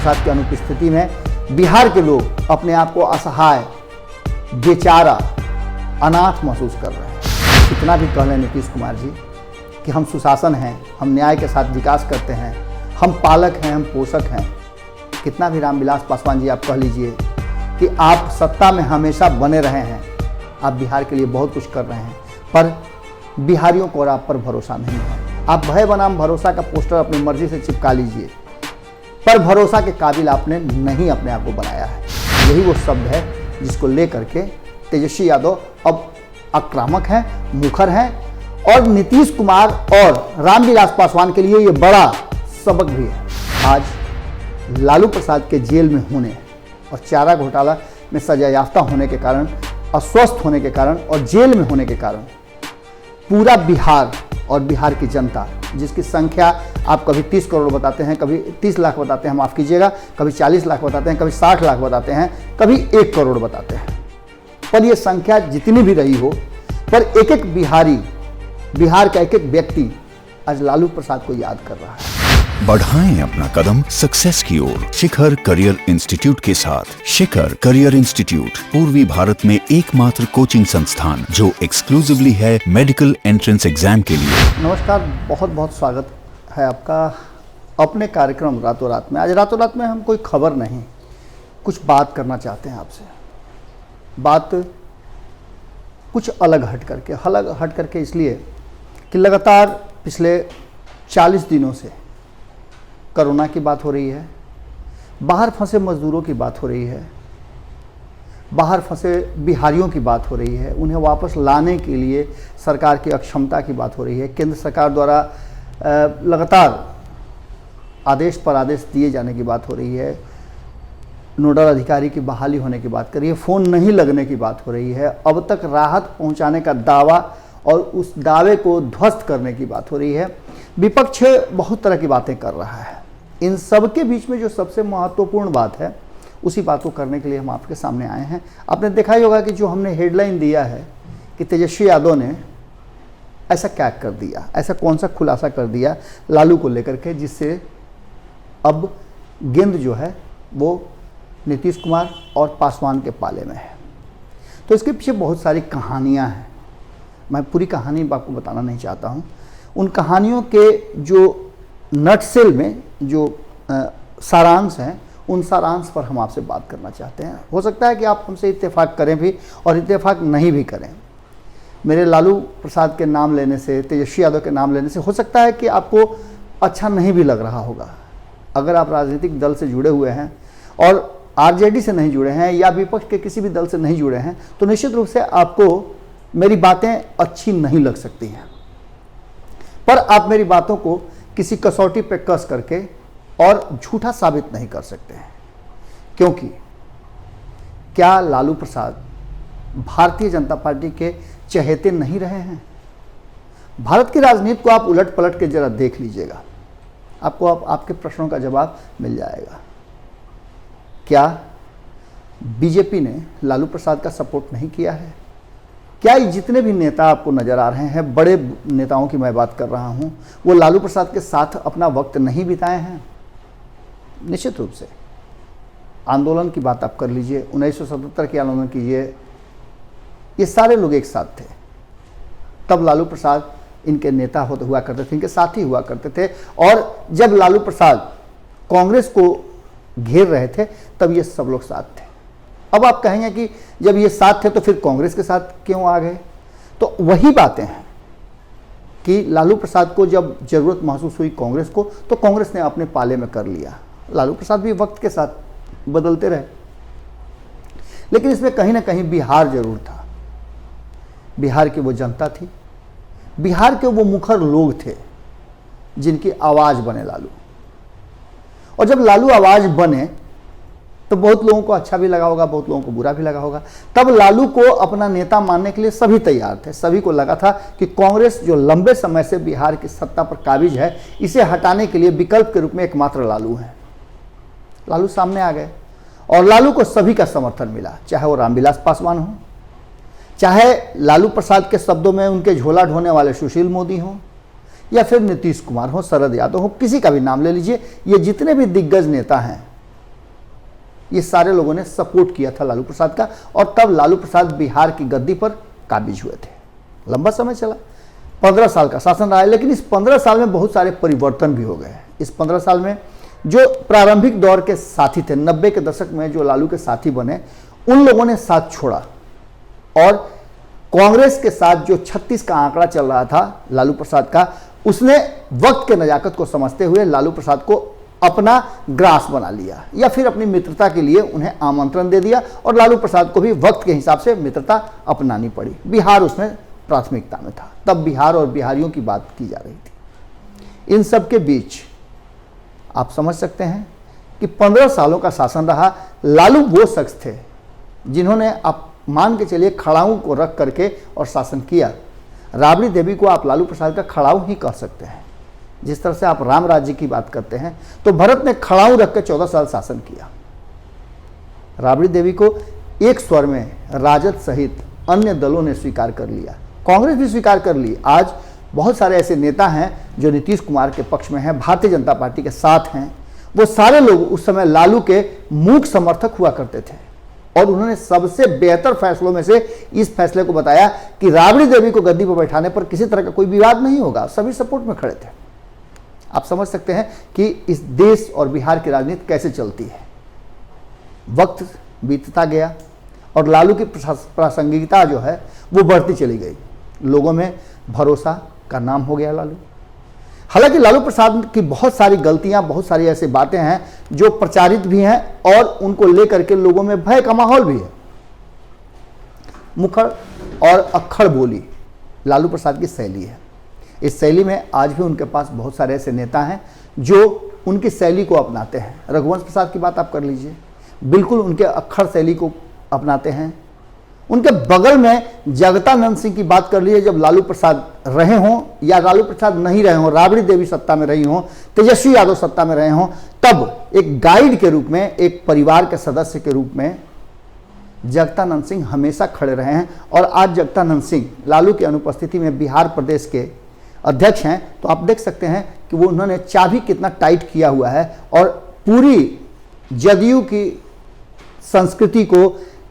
प्रसाद की अनुपस्थिति में बिहार के लोग अपने आप को असहाय, बेचारा, अनाथ महसूस कर रहे हैं। कितना भी कह लें नीतीश कुमार जी कि हम सुशासन हैं, हम न्याय के साथ विकास करते हैं, हम पालक हैं, हम पोषक हैं, कितना भी रामविलास पासवान जी आप कह लीजिए कि आप सत्ता में हमेशा बने रहे हैं, आप बिहार के लिए बहुत कुछ कर रहे हैं, पर बिहारियों को और आप पर भरोसा नहीं है। आप भय बनाम भरोसा का पोस्टर अपनी मर्जी से चिपका लीजिए, पर भरोसा के काबिल आपने नहीं अपने आप को बनाया है। यही वो शब्द है जिसको लेकर के तेजस्वी यादव अब आक्रामक हैं, मुखर हैं, और नीतीश कुमार और रामविलास पासवान के लिए ये बड़ा सबक भी है। आज लालू प्रसाद के जेल में होने और चारा घोटाला में सजायाफ्ता होने के कारण, अस्वस्थ होने के कारण और जेल में होने के कारण पूरा बिहार और बिहार की जनता, जिसकी संख्या आप कभी 30 करोड़ बताते हैं, कभी 30 लाख बताते हैं, माफ़ कीजिएगा, कभी 40 लाख बताते हैं, कभी 60 लाख बताते हैं, कभी 1 करोड़ बताते हैं, पर ये संख्या जितनी भी रही हो, पर एक एक बिहारी, बिहार का एक एक व्यक्ति आज लालू प्रसाद को याद कर रहा है। बढ़ाएं अपना कदम सक्सेस की ओर शिखर करियर इंस्टीट्यूट के साथ। शिखर करियर इंस्टीट्यूट पूर्वी भारत में एकमात्र कोचिंग संस्थान जो एक्सक्लूसिवली है मेडिकल एंट्रेंस एग्जाम के लिए। नमस्कार, बहुत बहुत स्वागत है आपका अपने कार्यक्रम रातों रात में। आज रातों रात में हम कोई खबर नहीं, कुछ बात करना चाहते हैं आपसे। बात कुछ अलग हट करके इसलिए कि लगातार पिछले 40 दिनों से कोरोना की बात हो रही है, बाहर फंसे मजदूरों की बात हो रही है, बाहर फंसे बिहारियों की बात हो रही है, उन्हें वापस लाने के लिए सरकार की अक्षमता की बात हो रही है। केंद्र सरकार द्वारा लगातार आदेश पर आदेश दिए जाने की बात हो रही है, नोडल अधिकारी की बहाली होने की बात कर रही है, फ़ोन नहीं लगने की बात हो रही है, अब तक राहत पहुंचाने का दावा और उस दावे को ध्वस्त करने की बात हो रही है। विपक्ष बहुत तरह की बातें कर रहा है। इन सब के बीच में जो सबसे महत्वपूर्ण बात है, उसी बात को करने के लिए हम आपके सामने आए हैं। आपने देखा ही होगा कि जो हमने हेडलाइन दिया है कि तेजस्वी यादव ने ऐसा क्या कर दिया, ऐसा कौन सा खुलासा कर दिया लालू को लेकर के, जिससे अब गेंद जो है वो नीतीश कुमार और पासवान के पाले में है। तो इसके पीछे बहुत सारी कहानियाँ हैं। मैं पूरी कहानी आपको बताना नहीं चाहता हूँ। उन कहानियों के जो नटसेल में जो सारांश हैं, उन सारांश पर हम आपसे बात करना चाहते हैं। हो सकता है कि आप हमसे इत्तेफाक करें भी और इत्तेफाक नहीं भी करें। मेरे लालू प्रसाद के नाम लेने से, तेजस्वी यादव के नाम लेने से हो सकता है कि आपको अच्छा नहीं भी लग रहा होगा। अगर आप राजनीतिक दल से जुड़े हुए हैं और आरजेडी से नहीं जुड़े हैं या विपक्ष के किसी भी दल से नहीं जुड़े हैं, तो निश्चित रूप से आपको मेरी बातें अच्छी नहीं लग सकती हैं, पर आप मेरी बातों को किसी कसौटी पे कस करके और झूठा साबित नहीं कर सकते हैं। क्योंकि क्या लालू प्रसाद भारतीय जनता पार्टी के चहेते नहीं रहे हैं? भारत की राजनीति को आप उलट पलट के जरा देख लीजिएगा, आपको आपके प्रश्नों का जवाब मिल जाएगा। क्या बीजेपी ने लालू प्रसाद का सपोर्ट नहीं किया है? क्या ये जितने भी नेता आपको नज़र आ रहे हैं, बड़े नेताओं की मैं बात कर रहा हूं, वो लालू प्रसाद के साथ अपना वक्त नहीं बिताए हैं? निश्चित रूप से। आंदोलन की बात आप कर लीजिए, 1977 के आंदोलन कीजिए, ये सारे लोग एक साथ थे। तब लालू प्रसाद इनके नेता हुआ करते थे, इनके साथी हुआ करते थे। और जब लालू प्रसाद कांग्रेस को घेर रहे थे, तब ये सब लोग साथ थे। अब आप कहेंगे कि जब ये साथ थे तो फिर कांग्रेस के साथ क्यों आ गए? तो वही बातें हैं कि लालू प्रसाद को जब जरूरत महसूस हुई कांग्रेस को, तो कांग्रेस ने अपने पाले में कर लिया। लालू प्रसाद भी वक्त के साथ बदलते रहे, लेकिन इसमें कहीं ना कहीं बिहार जरूर था। बिहार की वो जनता थी, बिहार के वो मुखर लोग थे जिनकी आवाज़ बने लालू। और जब लालू आवाज़ बने तो बहुत लोगों को अच्छा भी लगा होगा, बहुत लोगों को बुरा भी लगा होगा। तब लालू को अपना नेता मानने के लिए सभी तैयार थे। सभी को लगा था कि कांग्रेस जो लंबे समय से बिहार की सत्ता पर काबिज है, इसे हटाने के लिए विकल्प के रूप में एकमात्र लालू हैं। लालू सामने आ गए और लालू को सभी का समर्थन मिला, चाहे वो रामविलास पासवान हो, चाहे लालू प्रसाद के शब्दों में उनके झोला ढोने वाले सुशील मोदी हों, या फिर नीतीश कुमार हो, शरद यादव हो, किसी का भी नाम ले लीजिए। ये जितने भी दिग्गज नेता हैं, ये सारे लोगों ने सपोर्ट किया था लालू प्रसाद का, और तब लालू प्रसाद बिहार की गद्दी पर काबिज हुए थे। लंबा समय चला, 15 साल का शासन रहा है, लेकिन इस 15 साल में बहुत सारे परिवर्तन भी हो गए हैं। इस 15 साल में जो प्रारंभिक दौर के साथी थे, 90 के दशक में जो लालू के साथी बने, उन लोगों ने साथ छोड़ा, और कांग्रेस के साथ जो 36 का आंकड़ा चल रहा था लालू प्रसाद का, उसने वक्त के नजाकत को समझते हुए लालू प्रसाद को अपना ग्रास बना लिया, या फिर अपनी मित्रता के लिए उन्हें आमंत्रण दे दिया, और लालू प्रसाद को भी वक्त के हिसाब से मित्रता अपनानी पड़ी। बिहार उसमें प्राथमिकता में था, तब बिहार और बिहारियों की बात की जा रही थी। इन सब के बीच आप समझ सकते हैं कि 15 सालों का शासन रहा। लालू वो शख्स थे जिन्होंने, आप मान के चलिए, खड़ाऊ को रख करके और शासन किया। राबड़ी देवी को आप लालू प्रसाद का खड़ाऊ ही कह सकते हैं। जिस तरह से आप राम राज्य की बात करते हैं, तो भरत ने खड़ाऊ रख कर 14 साल शासन किया। राबड़ी देवी को एक स्वर में राजद सहित अन्य दलों ने स्वीकार कर लिया, कांग्रेस भी स्वीकार कर ली। आज बहुत सारे ऐसे नेता हैं जो नीतीश कुमार के पक्ष में हैं, भारतीय जनता पार्टी के साथ हैं। वो सारे लोग उस समय लालू के मूक समर्थक हुआ करते थे, और उन्होंने सबसे बेहतर फैसलों में से इस फैसले को बताया कि राबड़ी देवी को गद्दी पर बैठाने पर किसी तरह का कोई विवाद नहीं होगा। सभी सपोर्ट में खड़े थे। आप समझ सकते हैं कि इस देश और बिहार की राजनीति कैसे चलती है। वक्त बीतता गया और लालू की प्रासंगिकता जो है वो बढ़ती चली गई। लोगों में भरोसा का नाम हो गया लालू। हालांकि लालू प्रसाद की बहुत सारी गलतियां, बहुत सारी ऐसी बातें हैं जो प्रचारित भी हैं, और उनको लेकर के लोगों में भय का माहौल भी है। मुखर और अक्खड़ बोली लालू प्रसाद की शैली है। इस शैली में आज भी उनके पास बहुत सारे ऐसे नेता हैं जो उनकी शैली को अपनाते हैं। रघुवंश प्रसाद की बात आप कर लीजिए, बिल्कुल उनके अक्खड़ शैली को अपनाते हैं। उनके बगल में जगतानंद सिंह की बात कर लीजिए, जब लालू प्रसाद रहे हों या लालू प्रसाद नहीं रहे हों, राबड़ी देवी सत्ता में रही हों, तेजस्वी यादव सत्ता में रहे हों, तब एक गाइड के रूप में, एक परिवार के सदस्य के रूप में जगतानंद सिंह हमेशा खड़े रहे हैं। और आज जगतानंद सिंह लालू की अनुपस्थिति में बिहार प्रदेश के अध्यक्ष हैं, तो आप देख सकते हैं कि वो उन्होंने चाबी कितना टाइट किया हुआ है, और पूरी जदयू की संस्कृति को,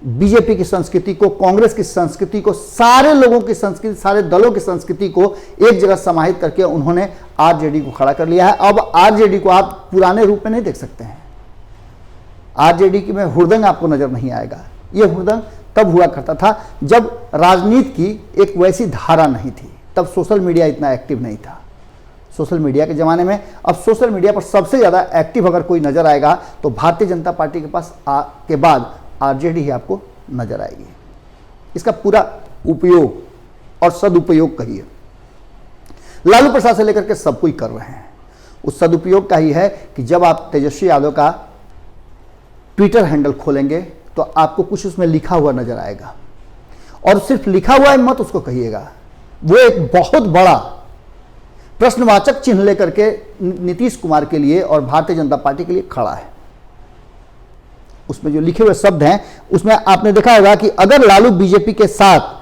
बीजेपी की संस्कृति को, कांग्रेस की संस्कृति को, सारे लोगों की संस्कृति, सारे दलों की संस्कृति को एक जगह समाहित करके उन्होंने आरजेडी को खड़ा कर लिया है। अब आरजेडी को आप पुराने रूप में नहीं देख सकते हैं। आरजेडी की में हुड़दंग आपको नजर नहीं आएगा। ये हुड़दंग तब हुआ करता था जब राजनीति की एक वैसी धारा नहीं थी, तब सोशल मीडिया इतना एक्टिव नहीं था। सोशल मीडिया के ज़माने में अब सोशल मीडिया पर सबसे ज़्यादा एक्टिव अगर कोई नज़र आएगा तो भारतीय जनता पार्टी के पास के बाद आरजेडी ही आपको नज़र आएगी। इसका पूरा उपयोग और सदुपयोग कहिए लालू प्रसाद से लेकर के सब कोई कर रहे हैं। उस सदुपयोग का ही है कि जब आप तेजस्वी यादव का ट्विटर हैंडल खोलेंगे तो आपको कुछ उसमें लिखा हुआ नजर आएगा, और सिर्फ लिखा हुआ है मत उसको कहिएगा, वो एक बहुत बड़ा प्रश्नवाचक चिन्ह लेकर के नीतीश कुमार के लिए और भारतीय जनता पार्टी के लिए खड़ा है। उसमें जो लिखे हुए शब्द हैं उसमें आपने देखा होगा कि अगर लालू बीजेपी के साथ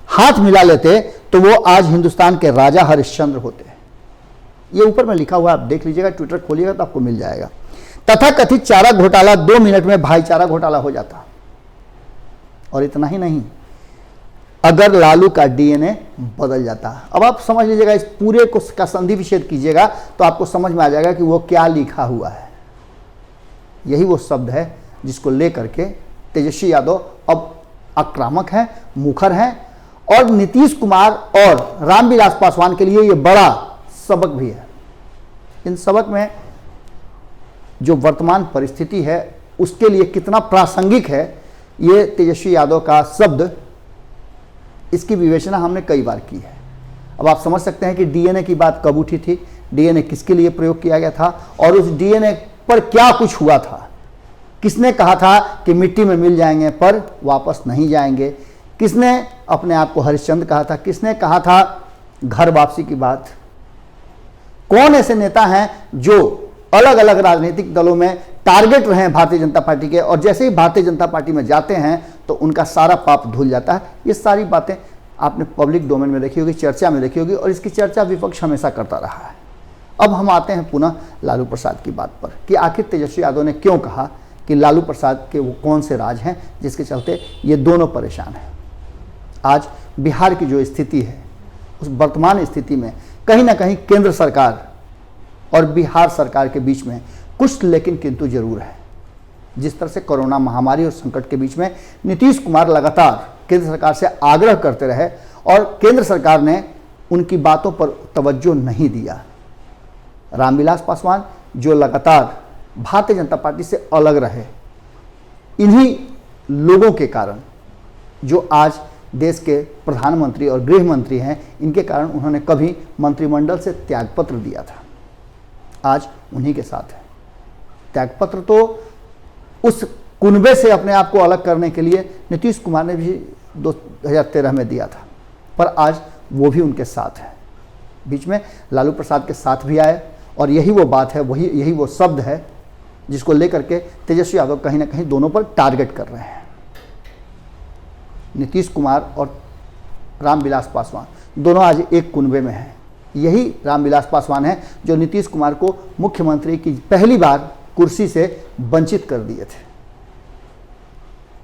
हाथ मिला लेते तो वो आज हिंदुस्तान के राजा हरिश्चंद्र होते। ये ऊपर में लिखा हुआ आप देख लीजिएगा, ट्विटर खोलिएगा तो आपको मिल जाएगा। तथा कथित चारा घोटाला 2 मिनट में भाईचारा घोटाला हो जाता। और इतना ही नहीं, अगर लालू का डीएनए बदल जाता। अब आप समझ लीजिएगा, इस पूरे को का संधि विच्छेद कीजिएगा तो आपको समझ में आ जाएगा कि वो क्या लिखा हुआ है। यही वो शब्द है जिसको लेकर के तेजस्वी यादव अब आक्रामक हैं, मुखर हैं, और नीतीश कुमार और रामविलास पासवान के लिए ये बड़ा सबक भी है। इन सबक में जो वर्तमान परिस्थिति है उसके लिए कितना प्रासंगिक है ये तेजस्वी यादव का शब्द, इसकी विवेचना हमने कई बार की है। अब आप समझ सकते हैं कि डीएनए की बात कब उठी थी, डीएनए किसके लिए प्रयोग किया गया था, और उस डीएनए पर क्या कुछ हुआ था। किसने कहा था कि मिट्टी में मिल जाएंगे पर वापस नहीं जाएंगे, किसने अपने आप को हरिश्चंद्र कहा था, किसने कहा था घर वापसी की बात। कौन ऐसे नेता हैं जो अलग अलग राजनीतिक दलों में टारगेट रहे हैं भारतीय जनता पार्टी के, और जैसे ही भारतीय जनता पार्टी में जाते हैं तो उनका सारा पाप धुल जाता है। ये सारी बातें आपने पब्लिक डोमेन में देखी होगी, चर्चा में देखी होगी, और इसकी चर्चा विपक्ष हमेशा करता रहा है। अब हम आते हैं पुनः लालू प्रसाद की बात पर कि आखिर तेजस्वी यादव ने क्यों कहा कि लालू प्रसाद के वो कौन से राज हैं जिसके चलते ये दोनों परेशान हैं। आज बिहार की जो स्थिति है, उस वर्तमान स्थिति में कहीं ना कहीं केंद्र सरकार और बिहार सरकार के बीच में कुछ लेकिन किंतु जरूर है। जिस तरह से कोरोना महामारी और संकट के बीच में नीतीश कुमार लगातार केंद्र सरकार से आग्रह करते रहे और केंद्र सरकार ने उनकी बातों पर तवज्जो नहीं दिया। रामविलास पासवान जो लगातार भारतीय जनता पार्टी से अलग रहे, इन्हीं लोगों के कारण जो आज देश के प्रधानमंत्री और गृह मंत्री हैं, इनके कारण उन्होंने कभी मंत्रिमंडल से त्यागपत्र दिया था, आज उन्हीं के साथ है। त्यागपत्र तो उस कुनबे से अपने आप को अलग करने के लिए नीतीश कुमार ने भी 2013 में दिया था, पर आज वो भी उनके साथ है। बीच में लालू प्रसाद के साथ भी आए और यही वो बात है, यही वो शब्द है जिसको लेकर के तेजस्वी यादव कहीं ना कहीं दोनों पर टारगेट कर रहे हैं। नीतीश कुमार और रामविलास पासवान दोनों आज एक कुनबे में हैं। यही रामविलास पासवान है जो नीतीश कुमार को मुख्यमंत्री की पहली बार कुर्सी से वंचित कर दिए थे।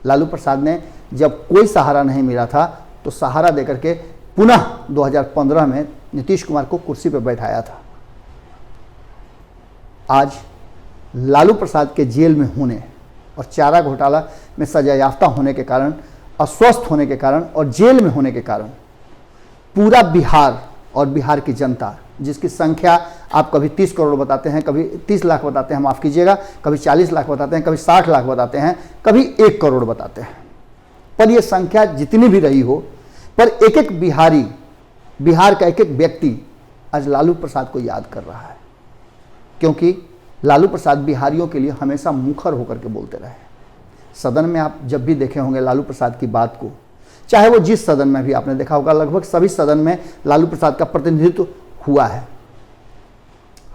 लालू प्रसाद ने जब कोई सहारा नहीं मिला था तो सहारा देकर के पुनः 2015 में नीतीश कुमार को कुर्सी पर बैठाया था। आज लालू प्रसाद के जेल में होने और चारा घोटाला में सजायाफ्ता होने के कारण, अस्वस्थ होने के कारण और जेल में होने के कारण पूरा बिहार और बिहार की जनता, जिसकी संख्या आप कभी 30 करोड़ बताते हैं, कभी 30 लाख बताते हैं, माफ़ कीजिएगा, कभी 40 लाख बताते हैं, कभी 60 लाख बताते हैं, कभी 1 करोड़ बताते हैं, पर यह संख्या जितनी भी रही हो, पर एक एक बिहारी, बिहार का एक एक व्यक्ति आज लालू प्रसाद को याद कर रहा है, क्योंकि लालू प्रसाद बिहारियों के लिए हमेशा मुखर होकर के बोलते रहे। सदन में आप जब भी देखे होंगे लालू प्रसाद की बात को, चाहे वो जिस सदन में भी आपने देखा होगा, लगभग सभी सदन में लालू प्रसाद का प्रतिनिधित्व हुआ है।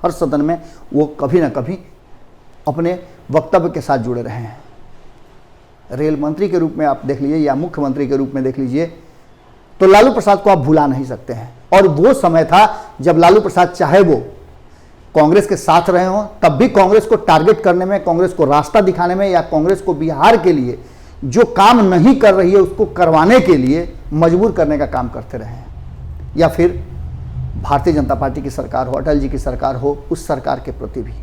हर सदन में वो कभी ना कभी अपने वक्तव्य के साथ जुड़े रहे हैं। रेल मंत्री के रूप में आप देख लीजिए या मुख्यमंत्री के रूप में देख लीजिए, तो लालू प्रसाद को आप भुला नहीं सकते हैं। और वो समय था जब लालू प्रसाद चाहे वो कांग्रेस के साथ रहे हों, तब भी कांग्रेस को टारगेट करने में, कांग्रेस को रास्ता दिखाने में या कांग्रेस को बिहार के लिए जो काम नहीं कर रही है उसको करवाने के लिए मजबूर करने का काम करते रहे। या फिर भारतीय जनता पार्टी की सरकार हो, अटल जी की सरकार हो, उस सरकार के प्रति भी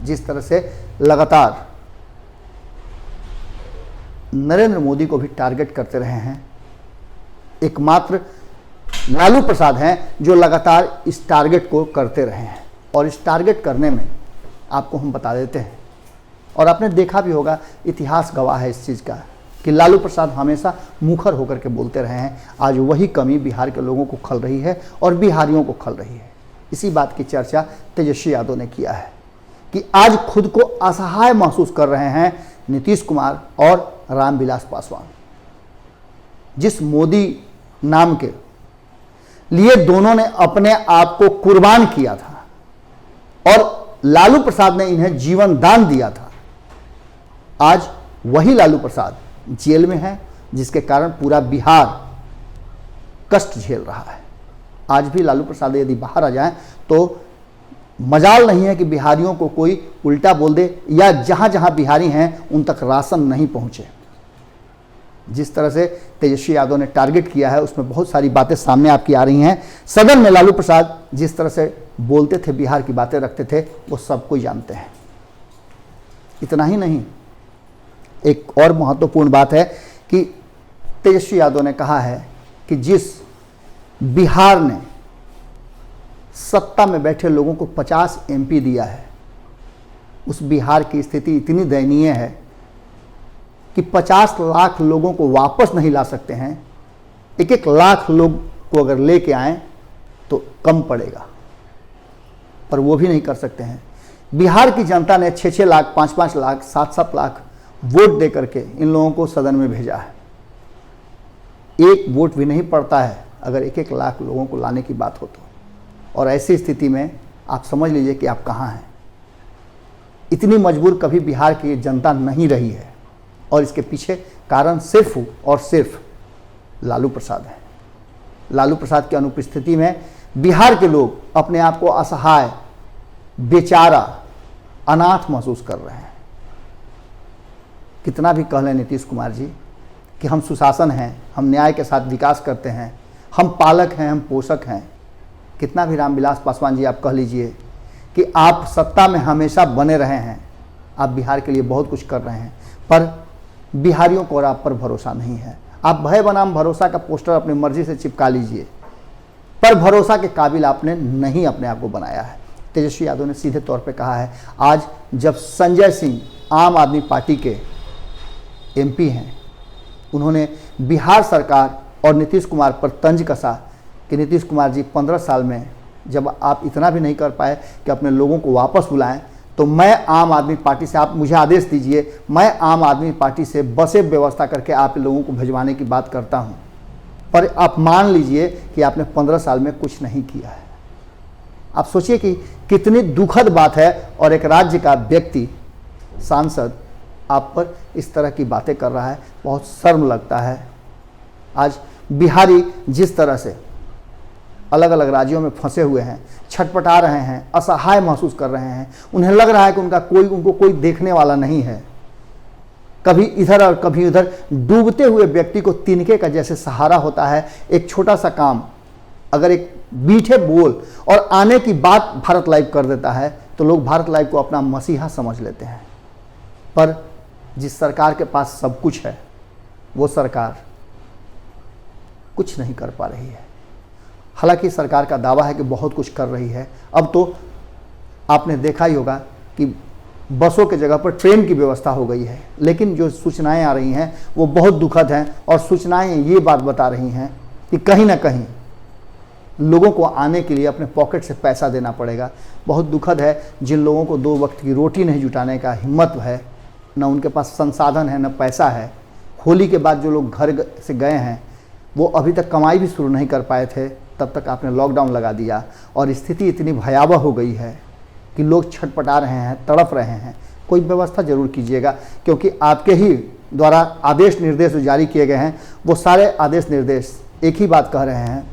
जिस तरह से लगातार नरेंद्र मोदी को भी टारगेट करते रहे हैं, एकमात्र लालू प्रसाद हैं जो लगातार इस टारगेट को करते रहे हैं। और इस टारगेट करने में आपको हम बता देते हैं, और आपने देखा भी होगा, इतिहास गवाह है इस चीज़ का, कि लालू प्रसाद हमेशा मुखर होकर के बोलते रहे हैं। आज वही कमी बिहार के लोगों को खल रही है और बिहारियों को खल रही है। इसी बात की चर्चा तेजस्वी यादव ने किया है कि आज खुद को असहाय महसूस कर रहे हैं नीतीश कुमार और रामविलास पासवान। जिस मोदी नाम के लिए दोनों ने अपने आप को कुर्बान किया था और लालू प्रसाद ने इन्हें जीवन दान दिया था, आज वही लालू प्रसाद जेल में है, जिसके कारण पूरा बिहार कष्ट झेल रहा है। आज भी लालू प्रसाद यदि बाहर आ जाएं तो मजाल नहीं है कि बिहारियों को कोई उल्टा बोल दे या जहां जहां बिहारी हैं उन तक राशन नहीं पहुंचे। जिस तरह से तेजस्वी यादव ने टारगेट किया है उसमें बहुत सारी बातें सामने आपकी आ रही हैं। सदन में लालू प्रसाद जिस तरह से बोलते थे, बिहार की बातें रखते थे, वो सब कोई जानते हैं। इतना ही नहीं, एक और महत्वपूर्ण बात है कि तेजस्वी यादव ने कहा है कि जिस बिहार ने सत्ता में बैठे लोगों को 50 MP दिया है, उस बिहार की स्थिति इतनी दयनीय है कि 50 लाख लोगों को वापस नहीं ला सकते हैं। 1-1 लाख लोग को अगर लेके आएं तो कम पड़ेगा, पर वो भी नहीं कर सकते हैं। बिहार की जनता ने 6-6 लाख, 5-5 लाख, 7-7 लाख वोट दे करके इन लोगों को सदन में भेजा है। एक वोट भी नहीं पड़ता है अगर 1-1 लाख लोगों को लाने की बात हो तो। और ऐसी स्थिति में आप समझ लीजिए कि आप कहाँ हैं। इतनी मजबूर कभी बिहार की जनता नहीं रही है और इसके पीछे कारण सिर्फ और सिर्फ लालू प्रसाद है। लालू प्रसाद की अनुपस्थिति में बिहार के लोग अपने आप को असहाय, बेचारा, अनाथ महसूस कर रहे हैं। कितना भी कह लें नीतीश कुमार जी कि हम सुशासन हैं, हम न्याय के साथ विकास करते हैं, हम पालक हैं, हम पोषक हैं, कितना भी रामविलास पासवान जी आप कह लीजिए कि आप सत्ता में हमेशा बने रहे हैं, आप बिहार के लिए बहुत कुछ कर रहे हैं, पर बिहारियों को और आप पर भरोसा नहीं है। आप भय बनाम भरोसा का पोस्टर अपनी मर्जी से चिपका लीजिए, पर भरोसा के काबिल आपने नहीं अपने आप को बनाया है। तेजस्वी यादव ने सीधे तौर पे कहा है, आज जब संजय सिंह आम आदमी पार्टी के एमपी हैं, उन्होंने बिहार सरकार और नीतीश कुमार पर तंज कसा कि नीतीश कुमार जी 15 साल में जब आप इतना भी नहीं कर पाए कि अपने लोगों को वापस बुलाएं, तो मैं आम आदमी पार्टी से, आप मुझे आदेश दीजिए, मैं आम आदमी पार्टी से बसें व्यवस्था करके आप लोगों को भिजवाने की बात करता हूं। पर आप मान लीजिए कि आपने 15 साल में कुछ नहीं किया है। आप सोचिए कि कितनी दुखद बात है, और एक राज्य का व्यक्ति, सांसद आप पर इस तरह की बातें कर रहा है, बहुत शर्म लगता है। आज बिहारी जिस तरह से अलग अलग राज्यों में फंसे हुए हैं, छटपटा रहे हैं, असहाय महसूस कर रहे हैं, उन्हें लग रहा है कि उनको कोई देखने वाला नहीं है। कभी इधर और कभी उधर डूबते हुए व्यक्ति को तिनके का जैसे सहारा होता है। एक छोटा सा काम अगर एक मीठे बोल और आने की बात भारत लाइव कर देता है तो लोग भारत लाइव को अपना मसीहा समझ लेते हैं। पर जिस सरकार के पास सब कुछ है, वो सरकार कुछ नहीं कर पा रही है। हालांकि सरकार का दावा है कि बहुत कुछ कर रही है। अब तो आपने देखा ही होगा कि बसों के जगह पर ट्रेन की व्यवस्था हो गई है, लेकिन जो सूचनाएं आ रही हैं वो बहुत दुखद हैं, और सूचनाएं ये बात बता रही हैं कि कहीं ना कहीं लोगों को आने के लिए अपने पॉकेट से पैसा देना पड़ेगा। बहुत दुखद है जिन लोगों को 2 वक्त की रोटी नहीं जुटाने का हिम्मत है, न उनके पास संसाधन है, न पैसा है। होली के बाद जो लोग घर से गए हैं वो अभी तक कमाई भी शुरू नहीं कर पाए थे, तब तक आपने लॉकडाउन लगा दिया, और स्थिति इतनी भयावह हो गई है कि लोग छटपटा रहे हैं, तड़प रहे हैं। कोई व्यवस्था जरूर कीजिएगा, क्योंकि आपके ही द्वारा आदेश निर्देश जो जारी किए गए हैं वो सारे आदेश निर्देश एक ही बात कह रहे हैं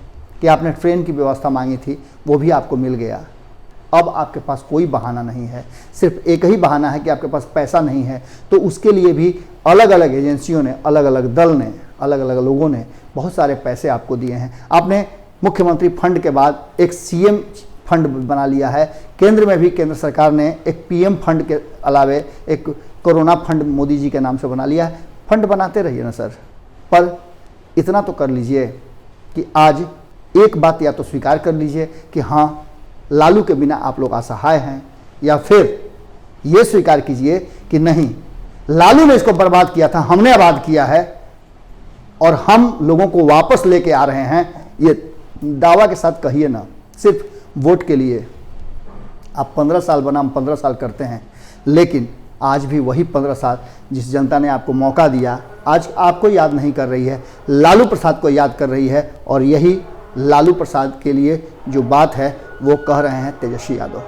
कि आपने ट्रेन की व्यवस्था मांगी थी, वो भी आपको मिल गया। अब आपके पास कोई बहाना नहीं है, सिर्फ एक ही बहाना है कि आपके पास पैसा नहीं है। तो उसके लिए भी अलग अलग एजेंसियों ने, अलग अलग दल ने, अलग अलग लोगों ने बहुत सारे पैसे आपको दिए हैं। आपने मुख्यमंत्री फंड के बाद एक सीएम फंड बना लिया है। केंद्र में भी केंद्र सरकार ने एक पीएम फंड के अलावे एक कोरोना फंड मोदी जी के नाम से बना लिया है। फंड बनाते रहिए ना सर, पर इतना तो कर लीजिए कि आज एक बात या तो स्वीकार कर लीजिए कि हाँ, लालू के बिना आप लोग असहाय हैं, या फिर ये स्वीकार कीजिए कि नहीं, लालू ने इसको बर्बाद किया था, हमने आबाद किया है और हम लोगों को वापस लेके आ रहे हैं। ये दावा के साथ कहिए ना, सिर्फ वोट के लिए। आप 15 साल बनाम 15 साल करते हैं, लेकिन आज भी वही 15 साल जिस जनता ने आपको मौका दिया आज आपको याद नहीं कर रही है, लालू प्रसाद को याद कर रही है। और यही लालू प्रसाद के लिए जो बात है वो कह रहे हैं तेजस्वी यादव।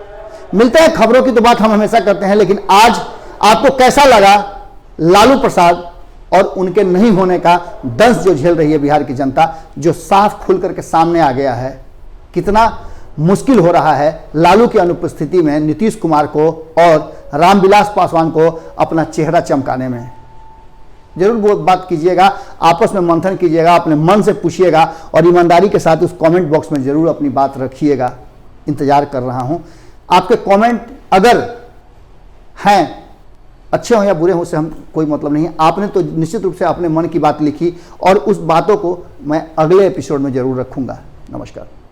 मिलते हैं, खबरों की तो बात हम हमेशा करते हैं, लेकिन आज आपको कैसा लगा लालू प्रसाद और उनके नहीं होने का दंश जो झेल रही है बिहार की जनता, जो साफ खुल करके सामने आ गया है। कितना मुश्किल हो रहा है लालू की अनुपस्थिति में नीतीश कुमार को और रामविलास पासवान को अपना चेहरा चमकाने में। जरूर वो बात कीजिएगा, आपस में मंथन कीजिएगा, अपने मन से पूछिएगा और ईमानदारी के साथ उस कमेंट बॉक्स में जरूर अपनी बात रखिएगा। इंतजार कर रहा हूं आपके कमेंट, अगर हैं अच्छे हो या बुरे हो उससे हम कोई मतलब नहीं है। आपने तो निश्चित रूप से अपने मन की बात लिखी और उस बातों को मैं अगले एपिसोड में जरूर रखूंगा। नमस्कार।